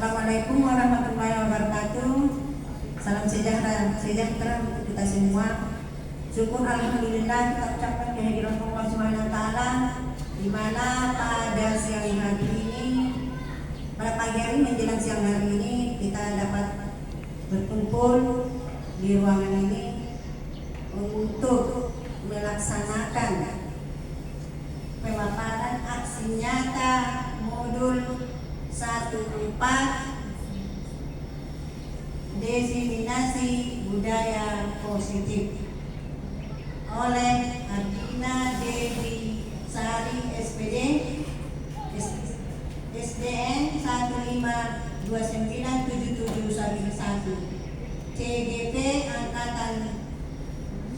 Assalamualaikum warahmatullahi wabarakatuh. Salam sejahtera untuk kita semua. Syukur alhamdulillah kita ucapkan kehadiran Allah Subhanahu wa taala di mana pada siang hari ini, pada pagi hari menjelang siang hari ini kita dapat berkumpul di ruangan ini untuk melaksanakan pemaparan aksi nyata modul 14 diseminasi budaya positif oleh Ardina Dewi Sari SPD SDN 1529771 CGP angkatan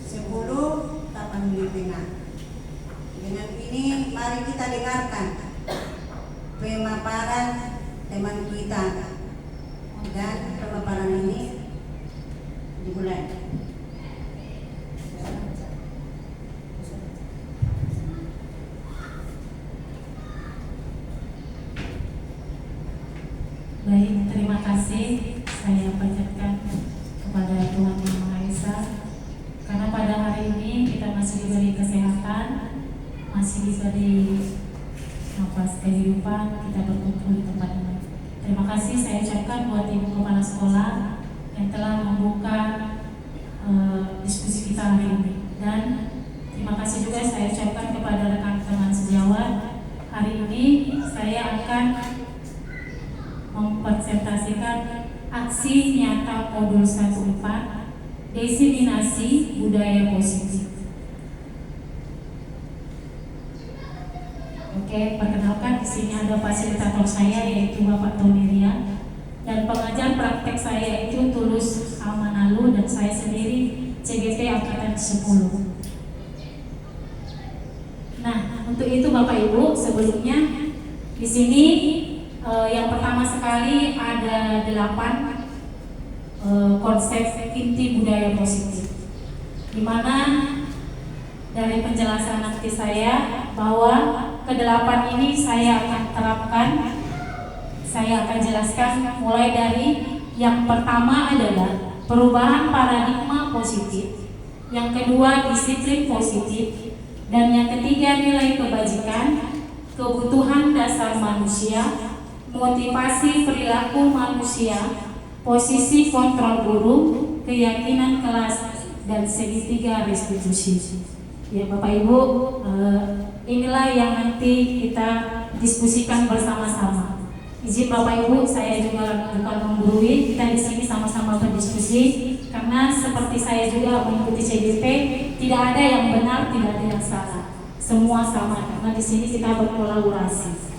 10 Tapanuli Tengah. Dengan ini mari kita dengarkan pemaparan teman kita, dan pemaparan ini dimulai. Baik, terima kasih saya panjatkan kepada Tuhan Yang Maha Esa, karena pada hari ini kita masih diberi kesehatan, masih diberi nafas kehidupan, kita berkumpul di tempat ini. Terima kasih saya ucapkan buat Ibu Kepala Sekolah yang telah membuka diskusi kita hari ini, dan terima kasih juga saya ucapkan kepada rekan-rekan sejawat. Hari ini saya akan mempresentasikan aksi nyata modul 14 diseminasi budaya positif. Oke, perkenalkan di sini ada fasilitator saya yaitu Bapak Tony Rian, dan pengajar praktek saya itu Tulus Amanalu, dan saya sendiri CGP angkatan 10. Nah, untuk itu Bapak Ibu, sebelumnya di sini yang pertama sekali ada 8 konsep inti budaya positif, di mana dari penjelasan nanti saya bahwa ke-8 ini saya akan terapkan, saya akan jelaskan mulai dari yang pertama adalah perubahan paradigma positif, yang kedua disiplin positif, dan yang ketiga nilai kebajikan, kebutuhan dasar manusia, motivasi perilaku manusia, posisi kontrol guru, keyakinan kelas, dan segitiga restitusi. Ya Bapak Ibu, inilah yang nanti kita diskusikan bersama-sama. Izin Bapak Ibu, saya juga bukan menggurui, kita di sini sama-sama berdiskusi, karena seperti saya juga mengikuti CGP, tidak ada yang benar, tidak ada yang salah, semua sama, karena di sini kita berkolaborasi.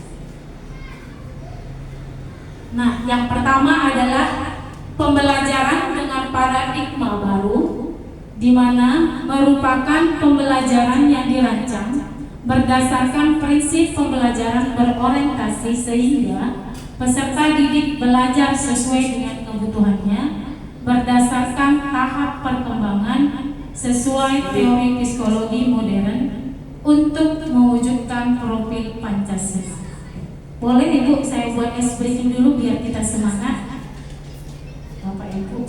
Nah, yang pertama adalah pembelajaran dengan paradigma baru, di mana merupakan pembelajaran yang dirancang berdasarkan prinsip pembelajaran berorientasi sehingga peserta didik belajar sesuai dengan kebutuhannya berdasarkan tahap perkembangan sesuai teori psikologi modern untuk mewujudkan profil Pancasila. Boleh Ibu saya buat briefing dulu biar kita semangat Bapak Ibu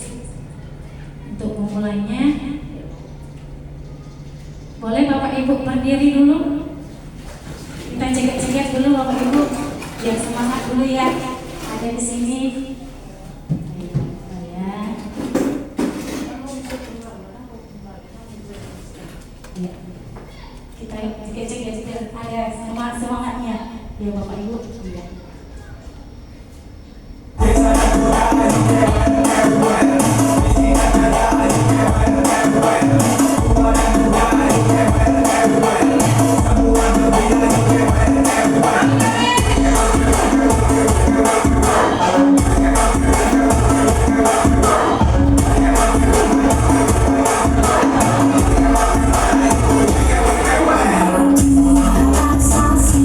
untuk memulainya. Boleh Bapak Ibu berdiri dulu, kita cek-cek dulu Bapak Ibu biar semangat dulu ya. Ada di sini. Ya. Kita cek-cek ada semangatnya ya Bapak Ibu. Ya. Relaksasi,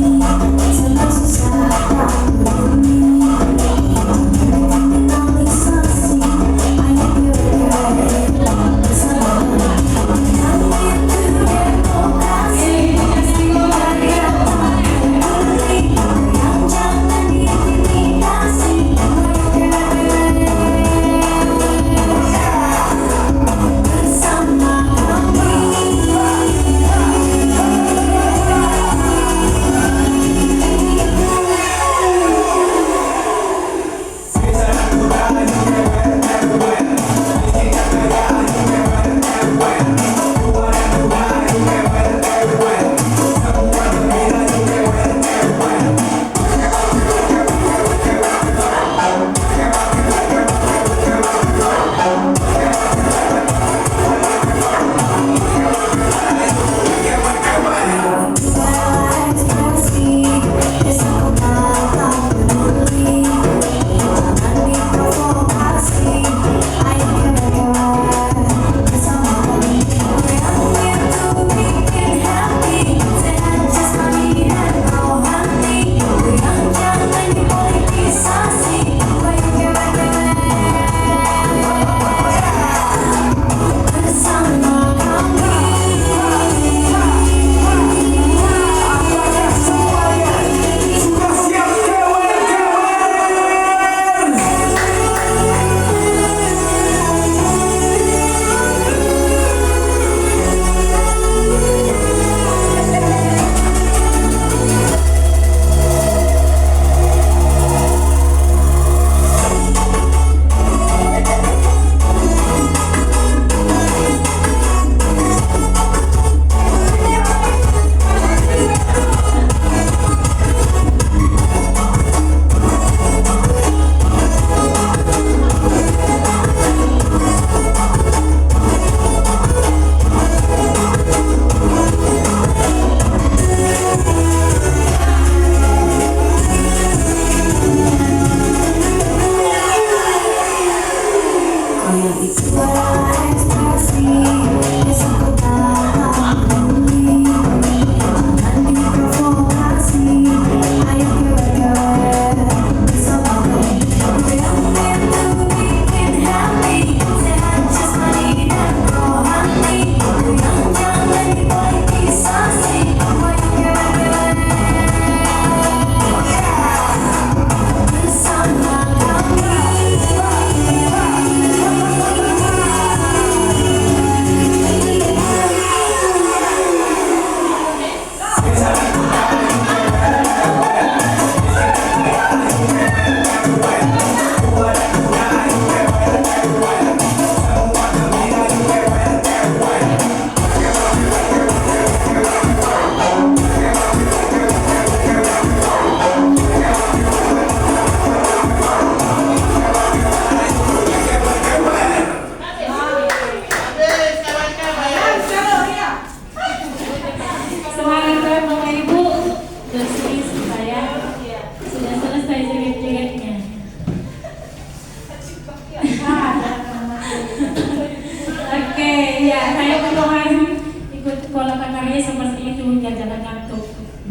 seperti itu, jangan ngantuk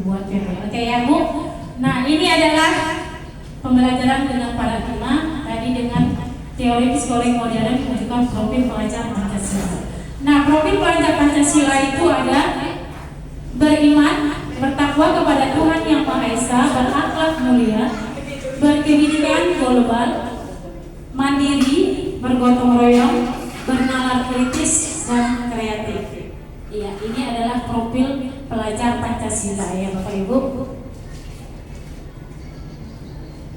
buat cewek. Oke ya Bu. Nah ini adalah pembelajaran dengan paradigma tadi dengan teori psikologi modern menunjukkan profil pelajar Pancasila. Nah profil pelajar Pancasila itu ada beriman, bertakwa kepada Tuhan Yang Maha Esa, berakhlak mulia, berkebinekaan global, mandiri, bergotong royong, bernalar kritis dan kreatif. Iya, ini adalah profil pelajar Pancasila ya Bapak Ibu.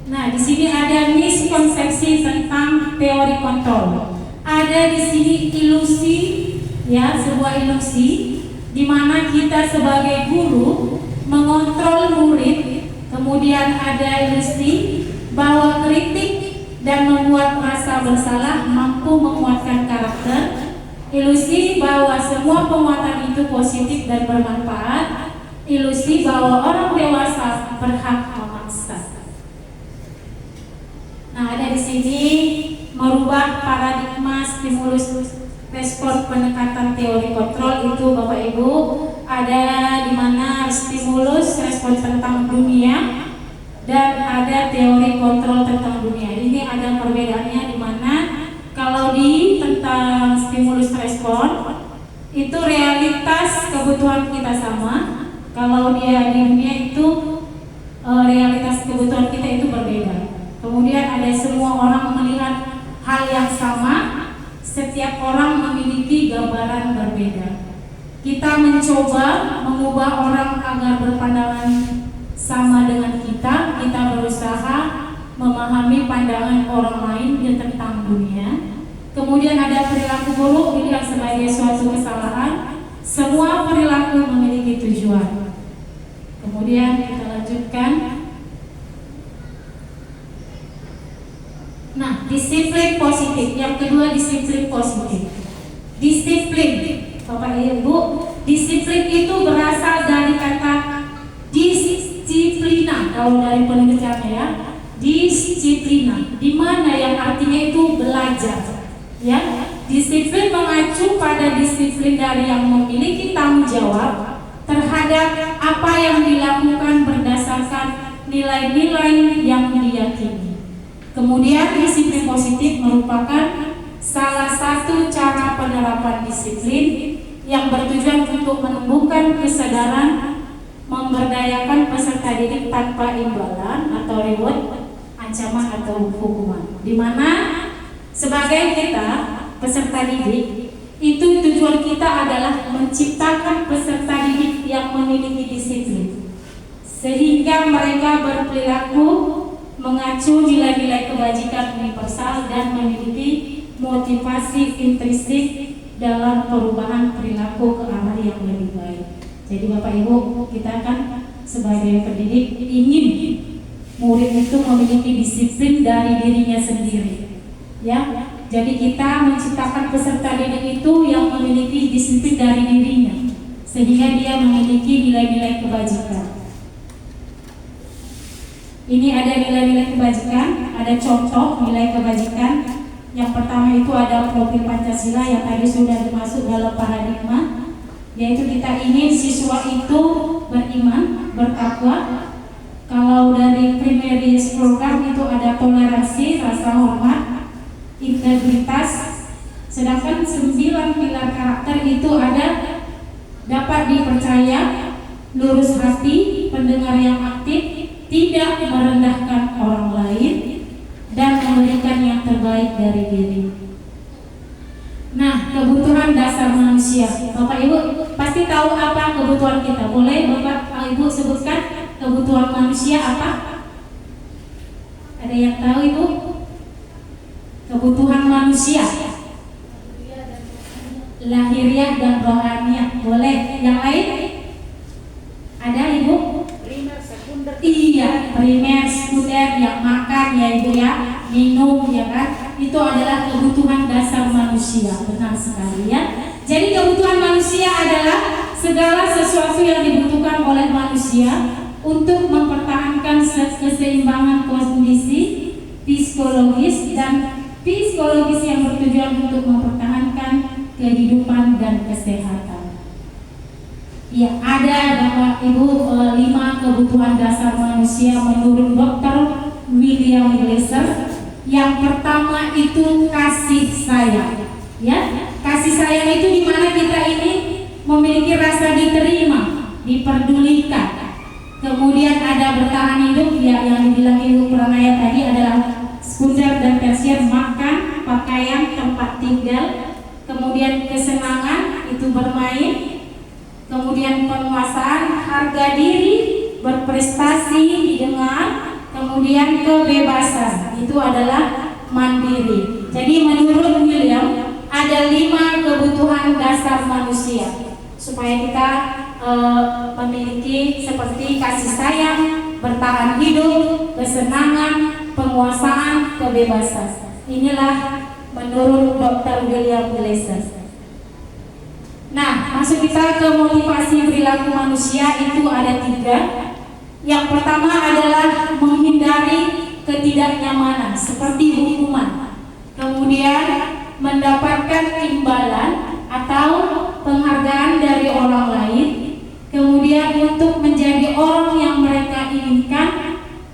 Nah, di sini ada miskonsepsi tentang teori kontrol. Ada di sini ilusi, ya, sebuah ilusi di mana kita sebagai guru mengontrol murid. Kemudian ada ilusi bahwa kritik dan membuat merasa bersalah mampu menguatkan karakter. Ilusi bahwa semua penguatan itu positif dan bermanfaat. Ilusi bahwa orang dewasa berhak memaksa. Nah, ada di sini merubah paradigma stimulus respon pendekatan teori kontrol itu Bapak Ibu. Ada di mana stimulus respon tentang dunia dan ada teori kontrol tentang dunia. Ini ada perbedaannya di mana kalau di tentang stimulus respon itu realitas kebutuhan kita sama. Kalau dia di dunia itu realitas kebutuhan kita itu berbeda. Kemudian ada semua orang melihat hal yang sama, setiap orang memiliki gambaran berbeda. Kita mencoba mengubah orang agar berpandangan sama dengan kita berusaha memahami pandangan orang lain tentang dunia. Kemudian ada perilaku buruk dilihat sebagai suatu kesalahan. Semua perilaku memiliki tujuan. Kemudian kita lanjutkan. Nah, disiplin positif. Yang kedua, disiplin positif. Disiplin, Bapak Ibu, disiplin itu berasal dari kata disiplina. Kalau dari penulisannya ya, disiplina, di mana yang artinya itu belajar. Ya, disiplin mengacu pada disiplin dari yang memiliki tanggung jawab terhadap apa yang dilakukan berdasarkan nilai-nilai yang diyakini. Kemudian disiplin positif merupakan salah satu cara penerapan disiplin yang bertujuan untuk menumbuhkan kesadaran, memberdayakan peserta didik tanpa imbalan atau reward, ancaman atau hukuman. Di mana sebagai kita peserta didik itu tujuan kita adalah menciptakan peserta didik yang memiliki disiplin sehingga mereka berperilaku mengacu nilai-nilai kebajikan universal dan memiliki motivasi intrinsik dalam perubahan perilaku ke arah yang lebih baik. Jadi Bapak Ibu, kita kan sebagai pendidik ingin murid itu memiliki disiplin dari dirinya sendiri. Ya, jadi kita menciptakan peserta didik itu yang memiliki disiplin dari dirinya sehingga dia memiliki nilai-nilai kebajikan. Ini ada nilai-nilai kebajikan, ada contoh nilai kebajikan. Yang pertama itu ada profil Pancasila yang tadi sudah dimasuk dalam paradigma, yaitu kita ingin siswa itu beriman, bertakwa. Kalau dari primary program itu ada toleransi, rasa hormat, integritas. Sedangkan 9 pilar karakter itu ada dapat dipercaya, lurus hati, pendengar yang aktif, tidak merendahkan orang lain, dan memberikan yang terbaik dari diri. Nah, kebutuhan dasar manusia. Bapak Ibu pasti tahu apa kebutuhan kita. Boleh Bapak Ibu sebutkan kebutuhan manusia apa? Ada yang tahu Ibu? Kebutuhan manusia lahiriah dan rohaniah. Boleh. Yang lain? Ada Ibu? Iya, primer, sekunder, yang makan ya Ibu ya, minum ya kan, itu adalah kebutuhan dasar manusia. Benar sekali ya. Jadi kebutuhan manusia adalah segala sesuatu yang dibutuhkan oleh manusia untuk mempertahankan keseimbangan kondisi psikologis dan psikologis yang bertujuan untuk mempertahankan kehidupan dan kesehatan. Ya, ada Bapak Ibu 5 kebutuhan dasar manusia menurut Dr. William Glasser. Yang pertama itu kasih sayang. Ya, kasih sayang itu di mana kita ini memiliki rasa diterima, diperdulikan. Kemudian ada bertahan hidup, ya yang dibilang Ibu Pranaya tadi adalah sekunder dan tersier, makan, pakaian, tempat tinggal. Kemudian kesenangan itu bermain. Kemudian penguasaan, harga diri, berprestasi, didengar. Kemudian kebebasan, itu adalah mandiri. Jadi menurut William ada 5 kebutuhan dasar manusia supaya kita memiliki seperti kasih sayang, bertahan hidup, kesenangan, penguasaan, kebebasan. Inilah menurut Dr. William Glasser. Nah, masuk kita ke motivasi perilaku manusia, itu ada 3. Yang pertama adalah menghindari ketidaknyamanan seperti hukuman. Kemudian mendapatkan imbalan atau penghargaan dari orang lain. Kemudian untuk menjadi orang yang mereka inginkan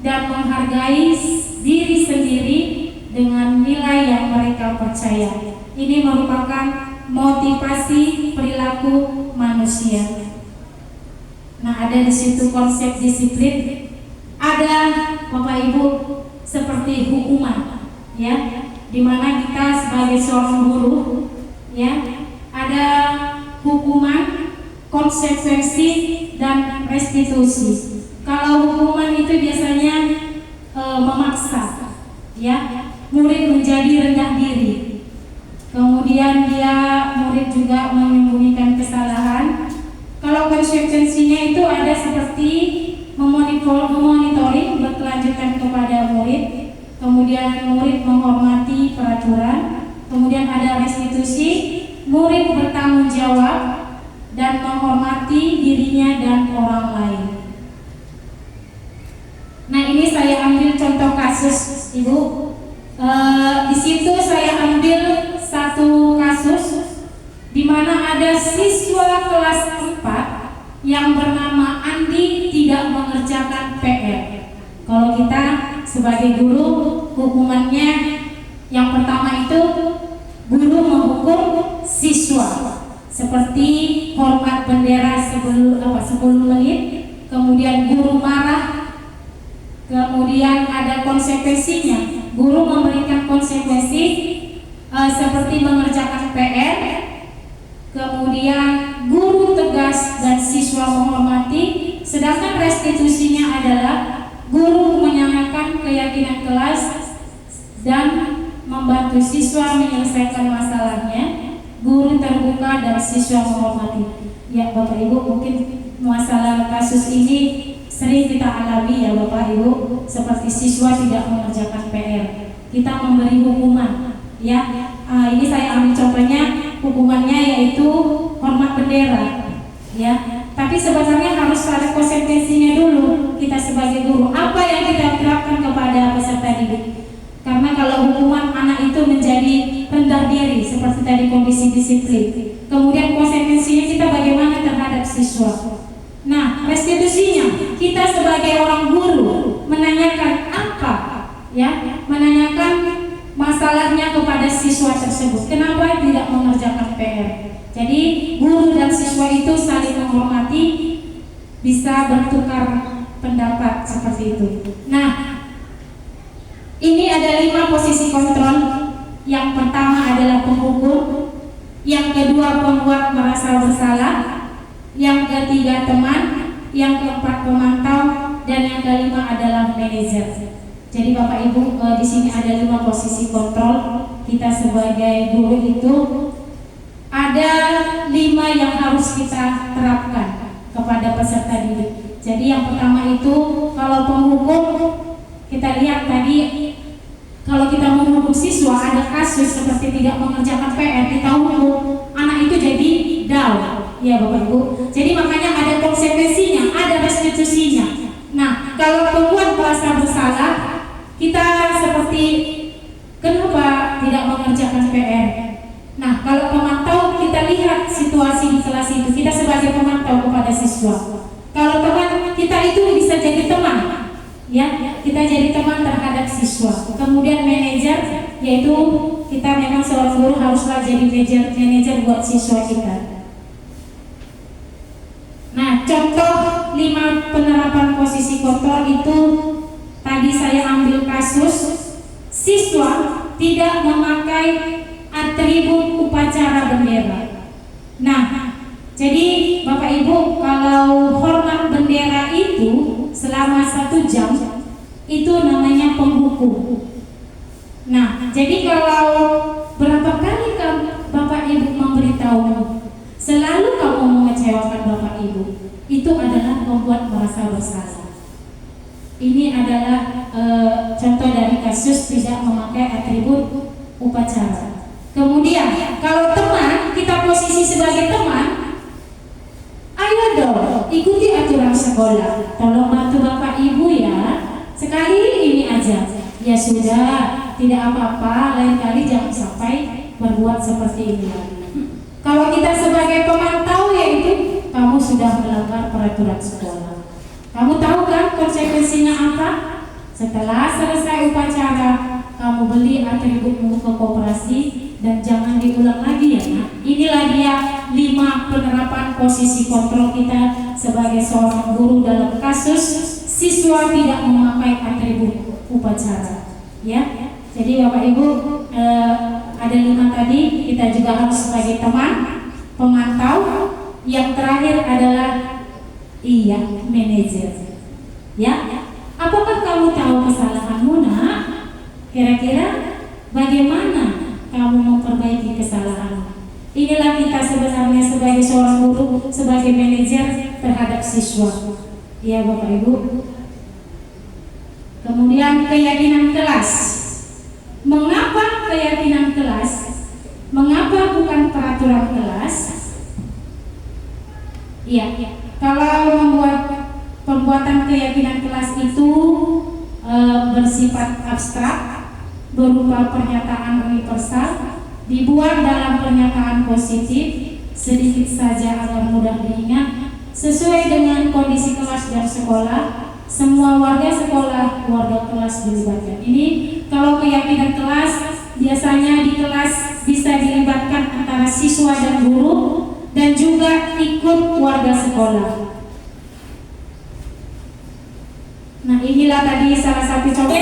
dan menghargai diri sendiri dengan nilai yang mereka percaya. Ini merupakan motivasi perilaku manusia. Nah, ada di situ konsep disiplin. Ada Bapak Ibu seperti hukuman, ya, dimana kita sebagai seorang guru, ya, ada hukuman, konsekuensi dan restitusi. Kalau hukuman itu biasanya memaksa, ya, murid menjadi rendah diri. Kemudian murid juga menyembunyikan kesalahan. Kalau konsekuensinya itu ada seperti memonitoring berkelanjutan kepada murid. Kemudian murid menghormati peraturan. Kemudian ada restitusi, murid bertanggung jawab dan menghormati dirinya dan orang lain. Nah, ini saya ambil contoh kasus, Ibu. Di situ saya ambil satu kasus di mana ada siswa kelas 4 yang bernama Andi tidak mengerjakan PR. Kalau kita sebagai guru, hukumannya yang pertama itu guru menghukum siswa seperti hormat bendera 10 menit, kemudian guru marah, kemudian ada konsekuensinya. Guru memberikan konsekuensi seperti mengerjakan PR, kemudian guru tegas dan siswa menghormati, sedangkan restitusinya adalah guru menyamakan keyakinan kelas dan membantu siswa menyelesaikan masalahnya, guru terbuka dan siswa menghormati. Ya Bapak Ibu, mungkin masalah kasus ini sering kita alami ya Bapak Ibu, seperti siswa tidak mengerjakan PR, kita memberi hukuman, ya. Ini saya ambil contohnya, hukumannya yaitu hormat bendera, ya. Tapi sebenarnya harus ada konsekuensinya dulu. Kita sebagai guru, apa yang kita terapkan kepada peserta didik? Karena kalau hukuman anak itu menjadi rendah diri, seperti tadi kondisi disiplin, kemudian konsekuensinya kita bagaimana terhadap siswa. Nah, restitusinya kita sebagai orang guru menanyakan apa, ya, menanyakan masalahnya kepada siswa tersebut. Kenapa tidak mengerjakan PR? Jadi guru dan siswa itu saling menghormati, bisa bertukar pendapat seperti itu. Nah, ini ada 5 posisi kontrol. Yang pertama adalah penghukum, yang kedua pembuat merasa bersalah, yang ketiga teman, yang keempat pemantau, dan yang kelima adalah manajer. Jadi Bapak Ibu, di sini ada 5 posisi kontrol. Kita sebagai guru itu ada 5 yang harus kita terapkan kepada peserta didik. Jadi yang pertama itu, kalau penghukum, kita lihat tadi, kalau kita menghukum siswa, ada kasus seperti tidak mengerjakan PR, kita hukum, anak itu jadi down, ya Bapak Ibu. Jadi makanya ada konsekuensinya, ada restitusinya. Nah, kalau pembuat merasa bersalah, kita seperti kenapa tidak mengerjakan PR. Nah, kalau pemantau, kita lihat situasi situasi di kelas itu, kita sebagai pemantau kepada siswa. Kalau teman kita itu bisa jadi teman, ya, kita jadi teman terhadap siswa. Kemudian manajer, yaitu kita memang seorang guru haruslah jadi manajer buat siswa kita. Nah, contoh 5 penerapan posisi kontrol itu tadi saya ambil kasus siswa tidak memakai atribut upacara bendera. Nah, jadi Bapak Ibu, kalau hormat bendera itu selama 1 jam itu namanya penghukum. Nah, jadi kalau berapa kali Bapak Ibu memberitahu, selalu kamu mengecewakan Bapak Ibu, itu adalah membuat merasa bersalah. Ini adalah contoh dari kasus tidak memakai atribut upacara. Kemudian kalau teman, kita posisi sebagai teman, ayo dong ikuti aturan sekolah. Tolong bantu Bapak Ibu ya, sekali ini aja. Ya sudah, tidak apa-apa, lain kali jangan sampai berbuat seperti ini lagi. Kalau kita sebagai pemantau, yaitu kamu sudah melanggar peraturan sekolah. Kamu tahu kan konsekuensinya apa? Setelah selesai upacara, kamu beli atributmu ke koperasi dan jangan diulang lagi ya. Nah, inilah dia 5 penerapan posisi kontrol kita sebagai seorang guru dalam kasus siswa tidak memakai atribut upacara. Ya, jadi Bapak Ibu ada 5 tadi. Kita juga harus sebagai teman, pemantau. Yang terakhir adalah manajer. Ya, apakah kamu tahu kesalahanmu, nak? Kira-kira bagaimana kamu memperbaiki kesalahanmu? Inilah kita sebenarnya sebagai seorang guru, sebagai manajer terhadap siswa. Ya Bapak Ibu. Kemudian keyakinan kelas. Mengapa keyakinan kelas? Mengapa bukan peraturan kelas? Iya, kalau pembuatan keyakinan kelas itu bersifat abstrak, berupa pernyataan universal, dibuat dalam pernyataan positif, sedikit saja agar mudah diingat, sesuai dengan kondisi kelas dan sekolah. Semua warga sekolah, warga kelas dilibatkan. Ini kalau keyakinan kelas, biasanya di kelas bisa dilibatkan antara siswa dan guru, dan juga ikut warga sekolah. Nah, inilah tadi salah satu contoh.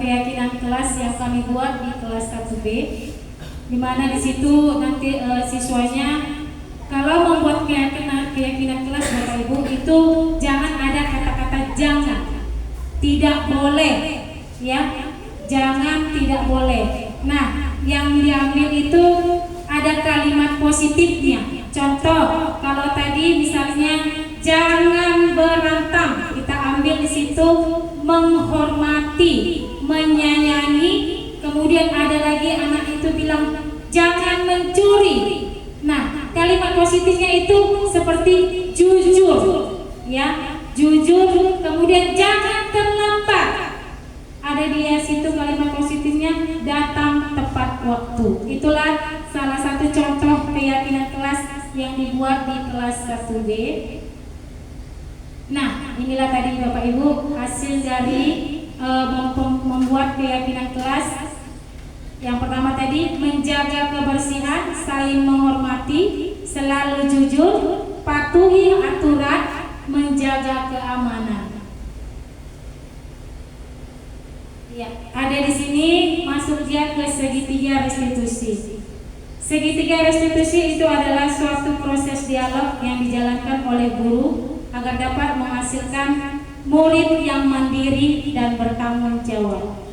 keyakinan kelas yang kami buat di kelas 1B, di mana di situ nanti siswanya kalau membuat keyakinan kelas Bapak Ibu itu jangan ada kata-kata jangan, tidak boleh, ya, jangan, tidak boleh. Nah, yang diambil itu ada kalimat positifnya. Contoh, kalau tadi misalnya jangan berantem, kita ambil di situ menghormati, menyayangi. Kemudian ada lagi anak itu bilang jangan mencuri. Nah, kalimat positifnya itu seperti jujur, ya, jujur. Kemudian jangan terlambat. Ada di situ kalimat positifnya, datang tepat waktu. Itulah salah satu contoh keyakinan kelas yang dibuat di kelas 1B. Nah, inilah tadi Bapak Ibu hasil dari membuat keyakinan kelas. Yang pertama tadi menjaga kebersihan, saling menghormati, selalu jujur, patuhi aturan, menjaga keamanan. Ya, ada di sini masuk dia ke segitiga restitusi. Segitiga restitusi itu adalah suatu proses dialog yang dijalankan oleh guru agar dapat menghasilkan murid yang mandiri dan bertanggung jawab.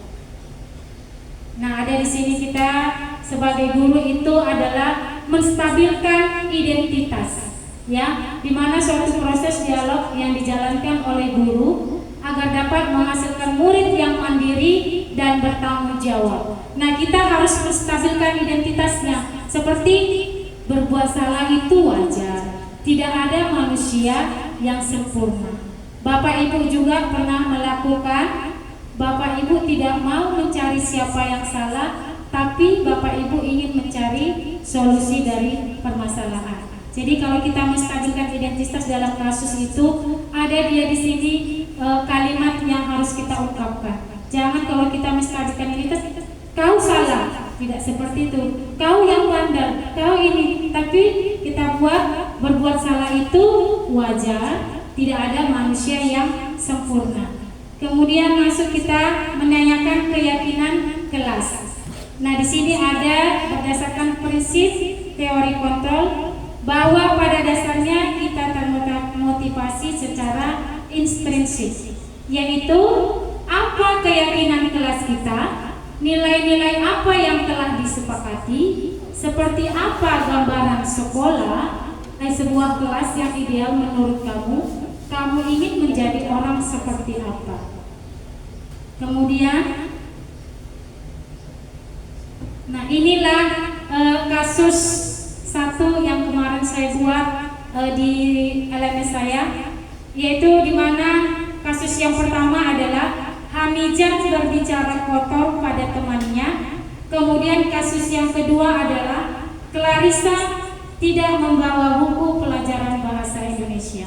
Nah, ada di sini kita sebagai guru itu adalah menstabilkan identitas, ya, di mana suatu proses dialog yang dijalankan oleh guru agar dapat menghasilkan murid yang mandiri dan bertanggung jawab. Nah, kita harus menstabilkan identitasnya, seperti berbuat salah itu wajar, tidak ada manusia yang sempurna. Bapak Ibu juga pernah melakukan. Bapak Ibu tidak mau mencari siapa yang salah, tapi Bapak Ibu ingin mencari solusi dari permasalahan. Jadi kalau kita menstabilkan identitas dalam kasus itu, ada dia di sini kalimat yang harus kita ungkapkan. Jangan kalau kita menstabilkan identitas, kau salah, tidak seperti itu. Kau yang bandel, kau ini. Tapi kita berbuat salah itu wajar, tidak ada manusia yang sempurna. Kemudian masuk kita menanyakan keyakinan kelas. Nah, di sini ada berdasarkan prinsip teori kontrol bahwa pada dasarnya kita termotivasi secara intrinsik, yaitu apa keyakinan kelas kita, nilai-nilai apa yang telah disepakati, seperti apa gambaran sekolah, sebuah kelas yang ideal menurut kamu ingin menjadi orang seperti apa. Kemudian, nah inilah kasus satu yang kemarin saya buat di LMS saya, yaitu di mana kasus yang pertama adalah Hamijah berbicara kotor pada temannya. Kemudian kasus yang kedua adalah Clarissa tidak membawa buku pelajaran bahasa Indonesia.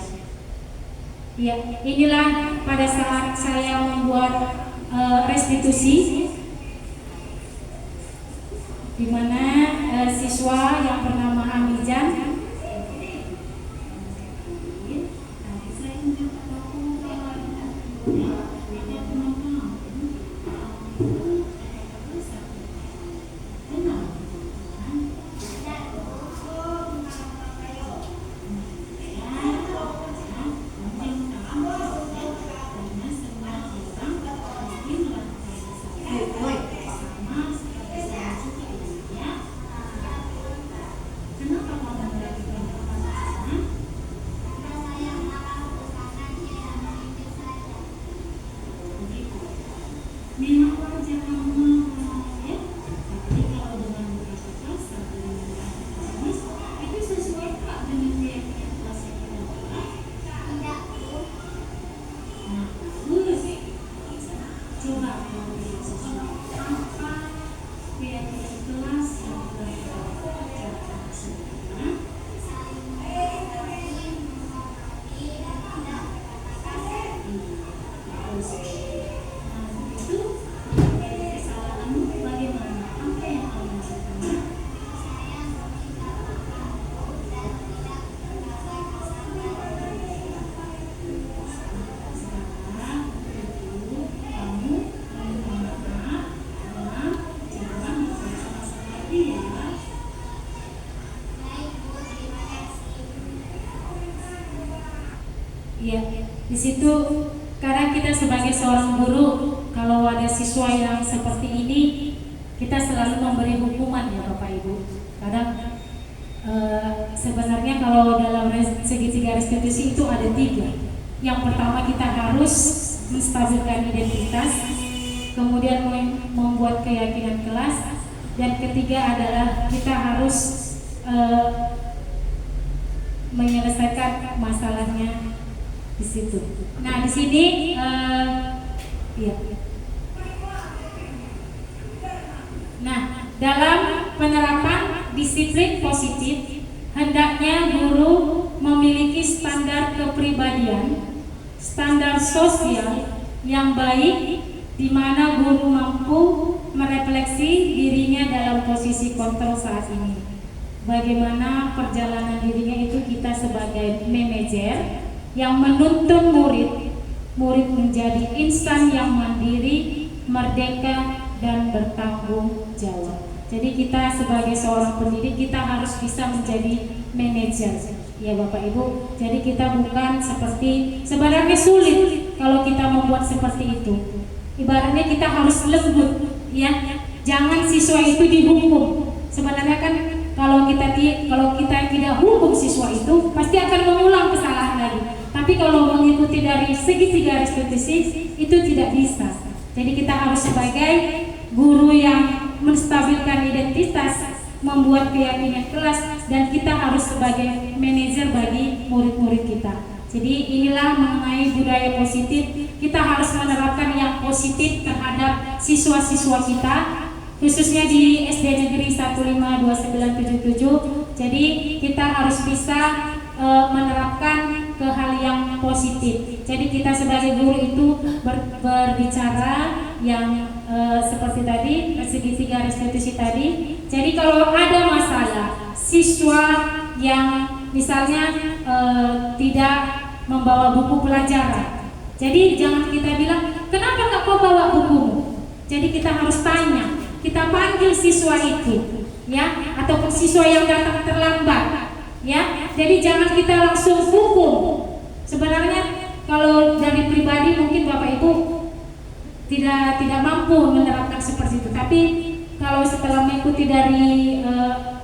Ya, inilah pada saat saya membuat restitusi, di mana siswa yang bernama Amijan kenapa Iya, di situ karena kita sebagai seorang guru, kalau ada siswa yang seperti ini, kita selalu memberi hukuman ya Bapak Ibu. Kadang sebenarnya kalau dalam segitiga restitusi itu ada 3. Yang pertama kita harus menstabilkan identitas, kemudian membuat keyakinan kelas, dan ketiga adalah kita harus menyelesaikan masalahnya di situ. Nah di sini iya. Nah dalam penerapan disiplin positif, hendaknya guru memiliki standar kepribadian, standar sosial yang baik, di mana guru mampu merefleksi dirinya dalam posisi kontrol saat ini. Bagaimana perjalanan dirinya itu kita sebagai manajer yang menuntun murid menjadi insan yang mandiri, merdeka, dan bertanggung jawab. Jadi kita sebagai seorang pendidik kita harus bisa menjadi manajer, ya Bapak Ibu. Jadi kita bukan seperti, sebenarnya sulit kalau kita membuat seperti itu. Ibaratnya kita harus lembut, ya. Jangan siswa itu dihukum. Sebenarnya kan kalau kita tidak hukum siswa itu pasti akan mengulang kesalahan lagi. Tapi kalau mengikuti dari segitiga restitusi itu tidak bisa. Jadi kita harus sebagai guru yang menstabilkan identitas, membuat keyakinan kelas, dan kita harus sebagai manajer bagi murid-murid kita. Jadi inilah mengenai budaya positif. Kita harus menerapkan yang positif terhadap siswa-siswa kita, khususnya di SD Negeri 152977. Jadi kita harus bisa menerapkan ke hal yang positif. Jadi kita sebagai guru itu berbicara yang seperti tadi segitiga restitusi tadi. Jadi kalau ada masalah siswa yang misalnya tidak membawa buku pelajaran, jadi jangan kita bilang kenapa nggak kau bawa bukumu. Jadi kita harus tanya, kita panggil siswa itu, ya, ataupun siswa yang datang terlambat, ya. Jadi jangan kita langsung hukum. Sebenarnya kalau dari pribadi mungkin Bapak Ibu tidak mampu menerapkan seperti itu. Tapi kalau setelah mengikuti dari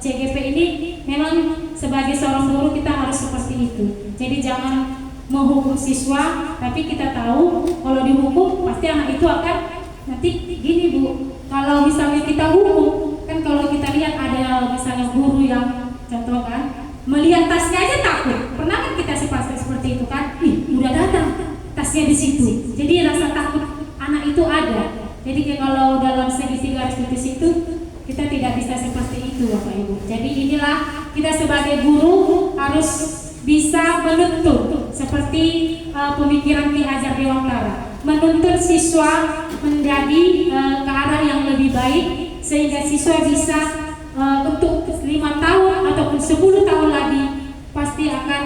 CGP ini, memang sebagai seorang guru kita harus seperti itu. Jadi jangan menghukum siswa, tapi kita tahu kalau dihukum pasti anak itu akan nanti gini Bu. Kalau misalnya kita hukum, kan kalau kita lihat ada misalnya guru yang contoh kan, melihat tasnya aja takut. Pernah kan kita seperti itu kan? Ih, udah datang tasnya di situ. Jadi rasa takut anak itu ada. Jadi kalau dalam segitiga restitusi itu kita tidak bisa seperti itu Bapak Ibu. Jadi inilah kita sebagai guru harus bisa menuntun seperti pemikiran Ki Hajar Dewantara, menuntun siswa menjadi ke arah yang lebih baik sehingga siswa bisa untuk 5 tahun ataupun 10 tahun lagi pasti akan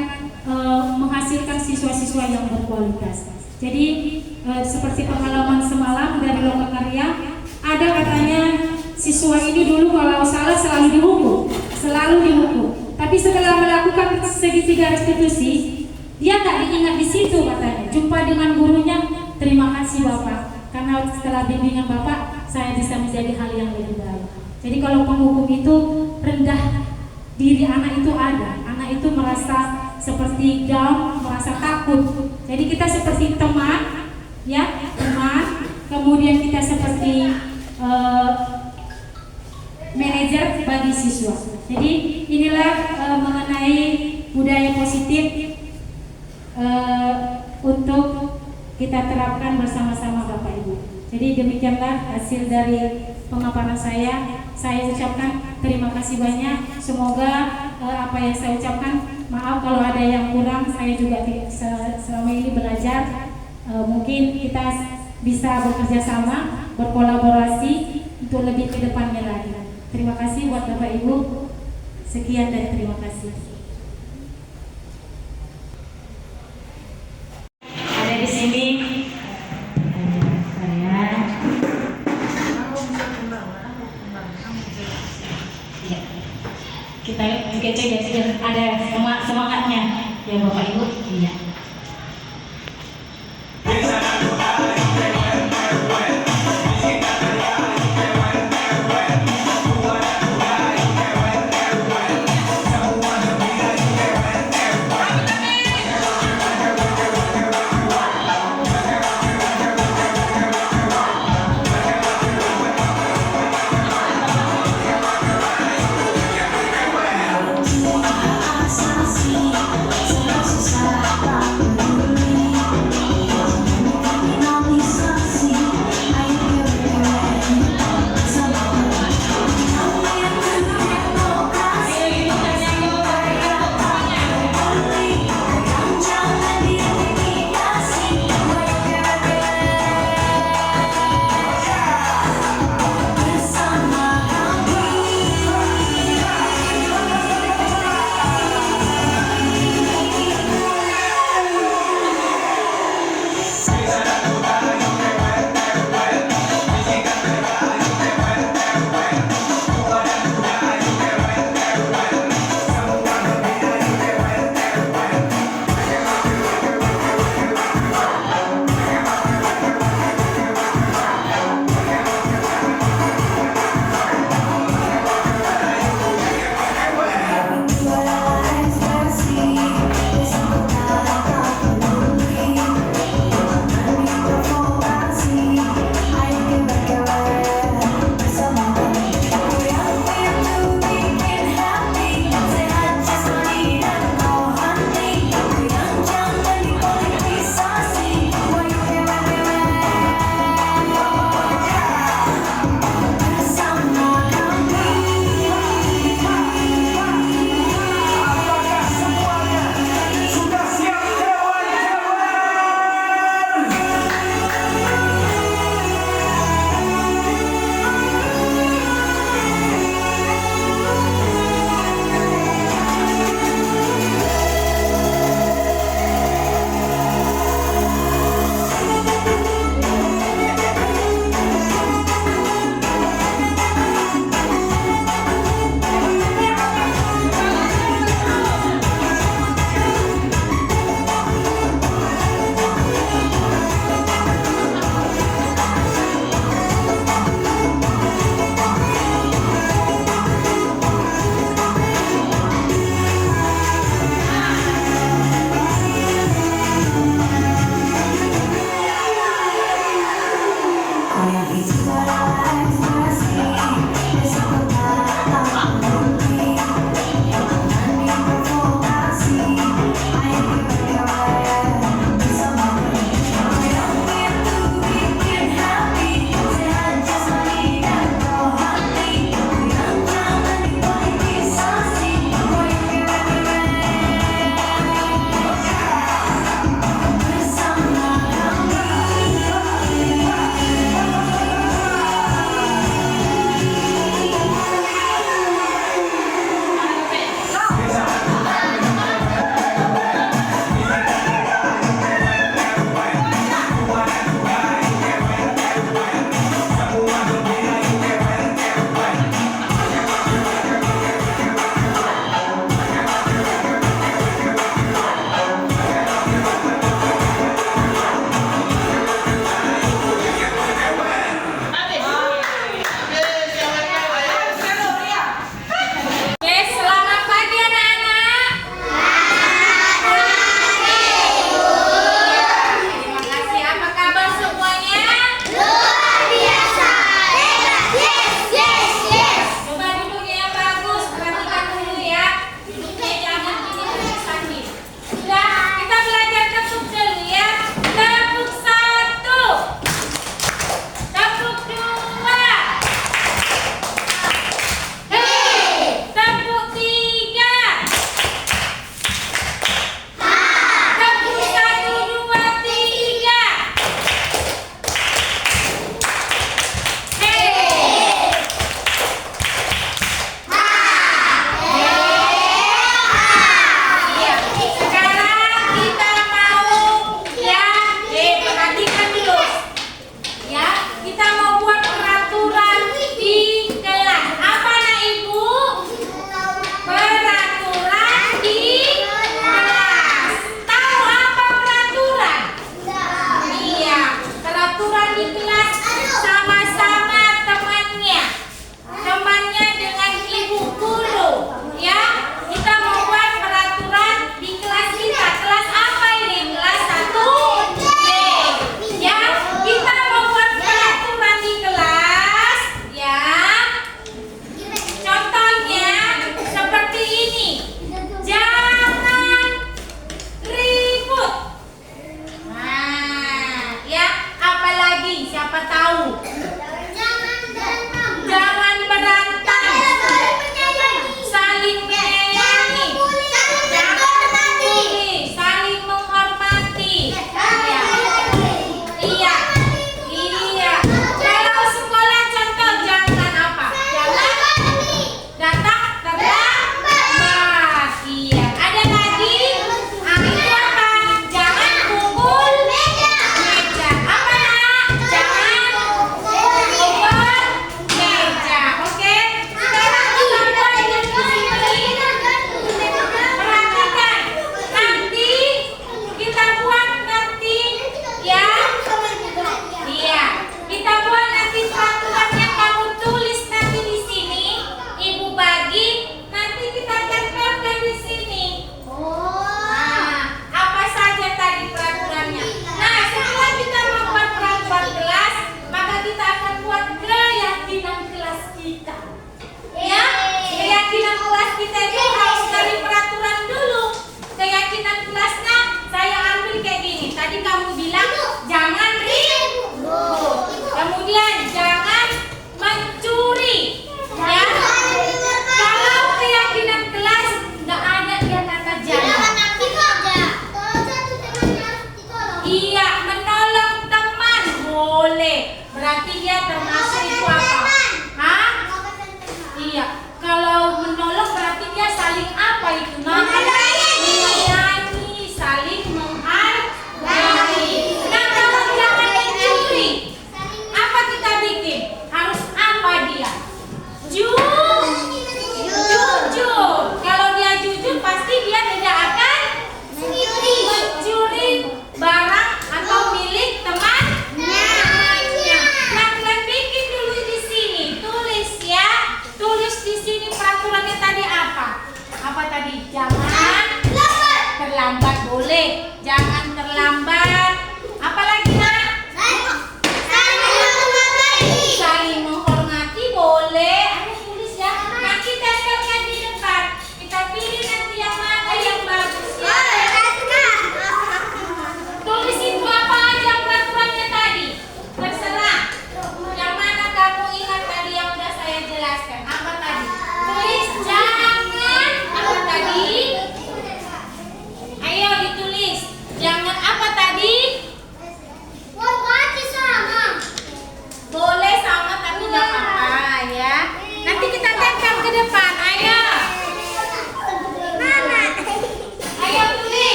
menghasilkan siswa-siswa yang berkualitas. Jadi seperti pengalaman semalam dari Lokakarya, ada katanya siswa ini dulu kalau salah selalu dihukum. Tapi setelah melakukan segitiga restitusi, dia nggak diingat di situ katanya. Jumpa dengan gurunya, terima kasih Bapak, karena setelah bimbingan Bapak saya bisa menjadi hal yang lebih baik. Jadi kalau penghukum itu rendah diri anak itu ada, anak itu merasa seperti down, merasa takut. Jadi kita seperti teman, ya teman. Kemudian kita seperti manajer bagi siswa. Jadi inilah mengenai budaya positif untuk kita terapkan bersama-sama Bapak Ibu. Jadi demikianlah hasil dari pemaparan saya. Saya ucapkan terima kasih banyak. Semoga apa yang saya ucapkan, maaf kalau ada yang kurang. Saya juga selama ini belajar. Mungkin kita bisa bekerja sama, berkolaborasi untuk lebih ke depannya lagi. Terima kasih buat Bapak Ibu. Sekian dan terima kasih. Ada di sini saya. Ya. Kita juga ada semangatnya ya Bapak Ibu. Iya.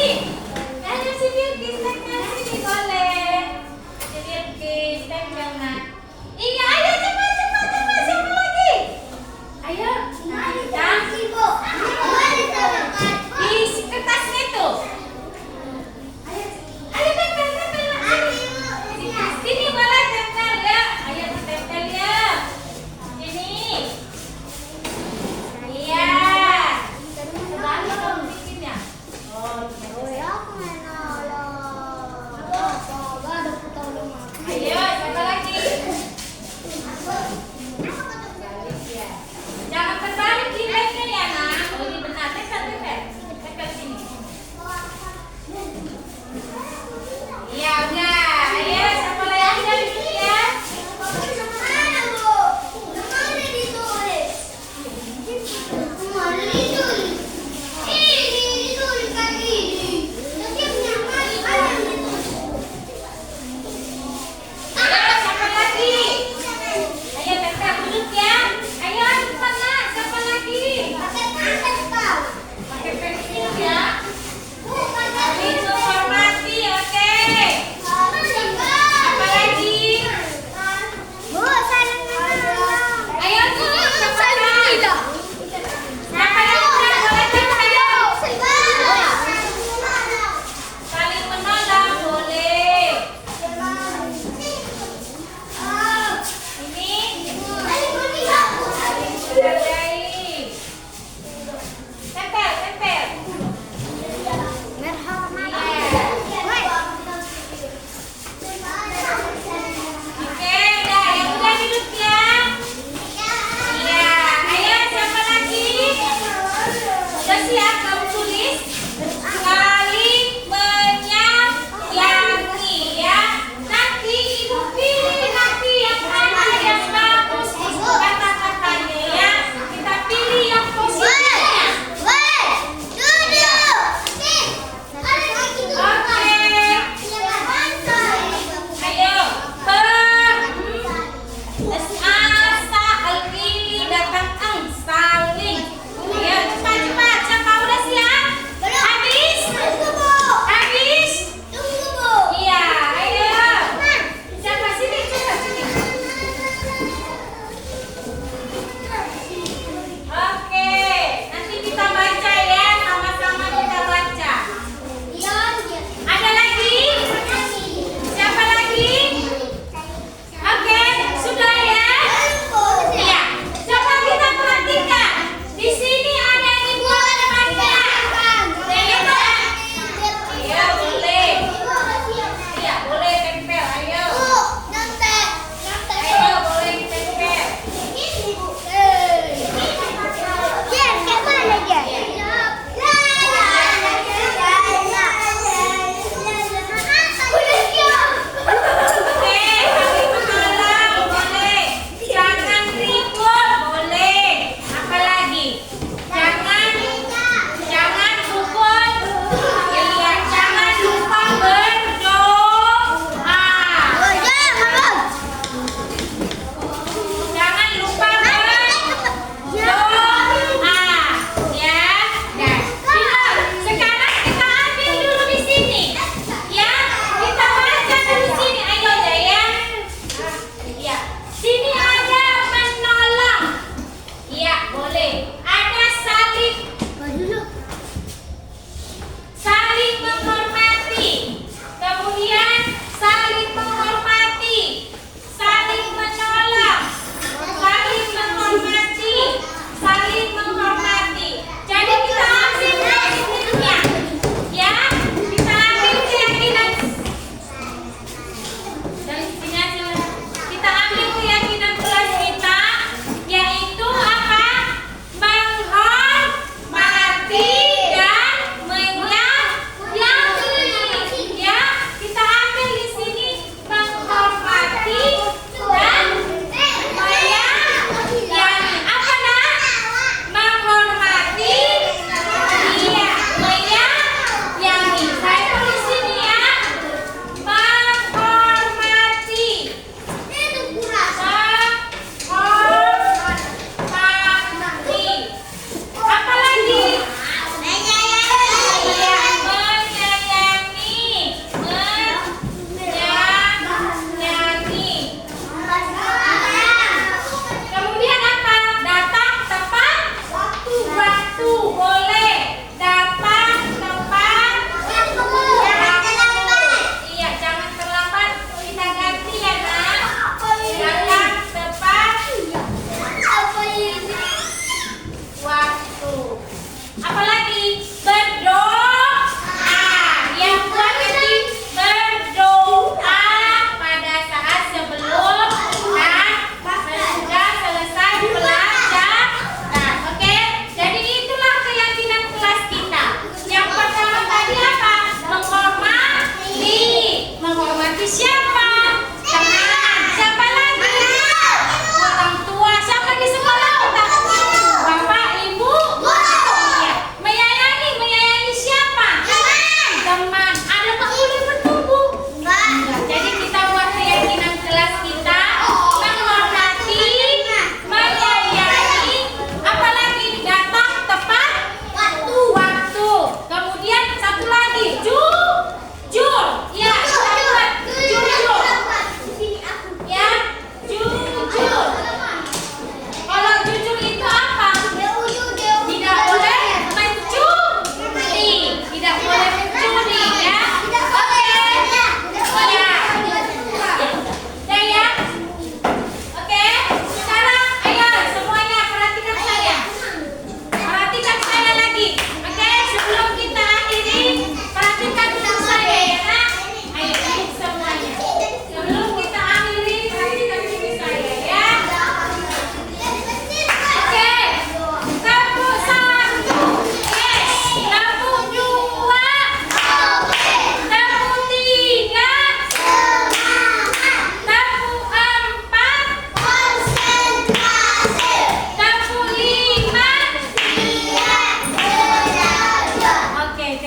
Ayo si Bilky tempel sini boleh. Si Bilky tempel nak. Iya, ayo cepat. Siapa lagi? Ayo. Nah, di kertasnya itu. Ayo tempel nak. Sini boleh tempel ya. Ayo tempel ya. Sini. Iya. Sebalik dong bikinnya. Oh, iya.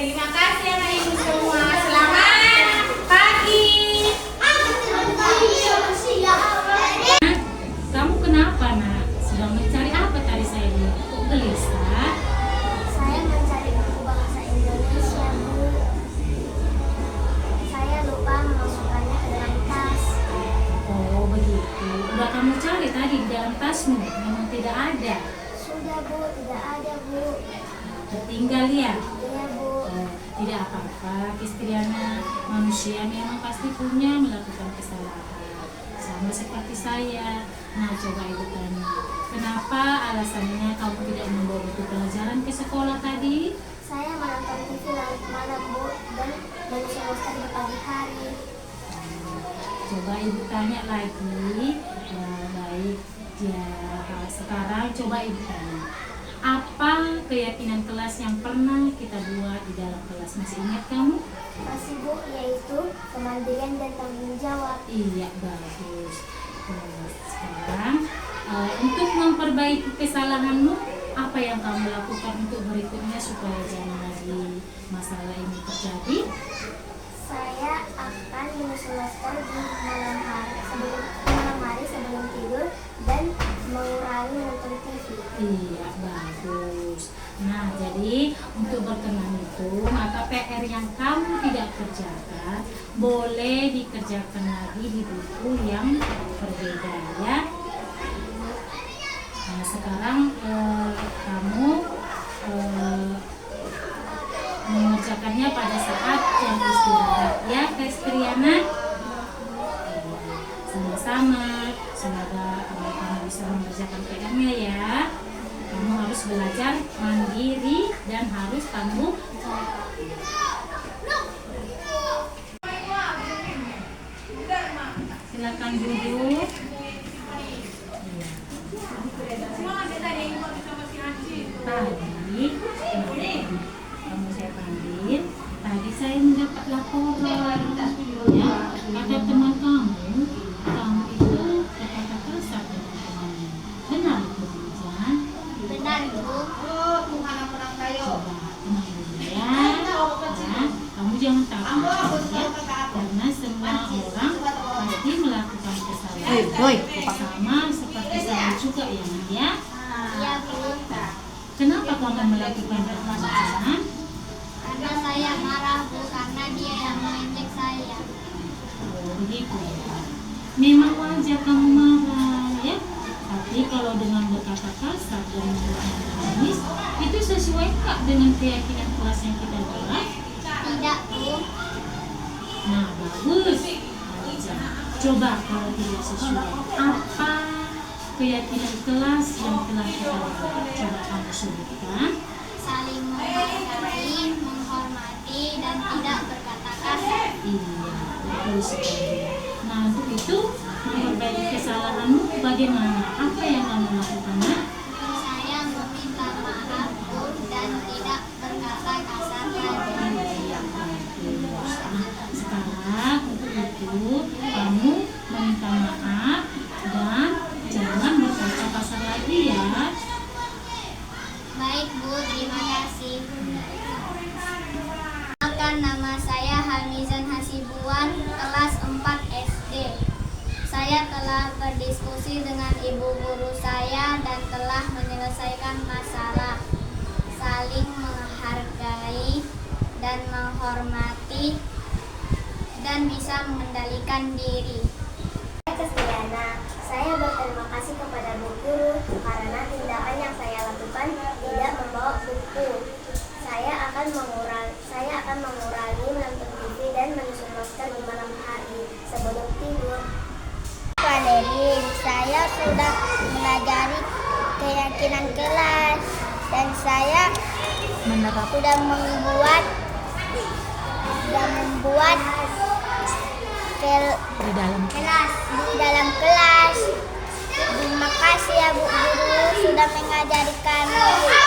terima kasih anak ibu semua. Selamat pagi. Kamu kenapa nak? Sedang mencari apa tadi saya lihat? Kok gelisah? Saya mencari buku bahasa Indonesia, Bu. Saya lupa memasukkannya ke dalam tas. Oh begitu. Udah kamu cari tadi di dalam tasmu? Memang tidak ada. Sudah, Bu, tidak ada, Bu. Tertinggal ya? Iya, Bu. Oh, tidak apa-apa. Kristiana manusia memang pasti punya melakukan kesalahan. Sama seperti saya. Nah coba ibu tanya, kenapa alasannya kamu tidak membawa buku pelajaran ke sekolah tadi? Saya menonton TV larut malam, Bu, dan baru selesai di pagi hari. Coba ibu tanya lagi. Baik ya, sekarang coba ibu tanya, apa keyakinan kelas yang pernah kita buat di dalam kelas? Masih ingat kamu? Masih, Bu, yaitu kemandirian dan tanggung jawab. Iya, bagus. Sekarang untuk memperbaiki kesalahanmu, apa yang kamu lakukan untuk berikutnya supaya jangan lagi masalah ini terjadi? Saya akan menyusun masker di malam hari sebelum tidur dan mengurangi nonton TV. Iya, bagus. Nah, jadi untuk berkenan itu, maka PR yang kamu tidak kerjakan boleh dikerjakan lagi di buku yang berbeda ya. Nah, sekarang kamu mengerjakannya pada saat jam istirahat ya, Kristiana. Sama-sama. Semoga kamu bisa mengerjakan PR-nya ya. Kamu harus belajar mandiri dan harus tanggung jawab. Silakan duduk. Tadi kamu saya panggil. Tadi saya mendapat laporan. Ya, kata teman kamu itu berkata kasar dengan temannya. Benar itu, Hujan? Benar, Bu. Coba tenang dulu ya. Nah, kamu jangan takut ya, karena semua orang pasti melakukan kesalahan. Sama seperti saya juga ya, Nak, ya. Iya, Bu. Kenapa kamu melakukan kesalahan? Karena saya marah, Bu, karena dia yang mengejek saya. Oh, begitu ya. Memang wajar kamu marah ya. Tapi kalau dengan berkata kasar dan menangis, itu sesuai nggak dengan keyakinan kelas yang kita buat? Tidak, Bu. Nah, bagus. Coba kalau tidak sesuai, apa keyakinan kelas yang telah kita buat? Coba kamu sebutkan. Saling menghargai, menghormati, dan tidak berkata kasar. Iya, betul sekali. Nah, untuk itu memperbaiki kesalahanmu bagaimana? Apa yang kamu lakukan? Nak? Saya meminta maaf, Bu, dan tidak berkata kasar lagi. Iya, bagus. Nah, sekarang untuk itu kamu meminta maaf dan jangan berkata kasar lagi ya. Baik, Bu, terima kasih. Perkenalkan, nama saya Hamizan Hasibuan, kelas 4 SD. Saya telah berdiskusi dengan ibu guru saya dan telah menyelesaikan masalah. Saling menghargai dan menghormati dan bisa mengendalikan diri. Kristiana, saya berterima kasih kepada Bu Guru karena tindakan yang saya lakukan tidak membawa buku. Saya akan mengurangi menonton TV dan menyusun masker di malam hari sebelum tidur. Valerin, saya sudah mempelajari keyakinan kelas dan saya sudah membuat Di dalam kelas. Terima kasih ya Bu Guru sudah mengajari kami.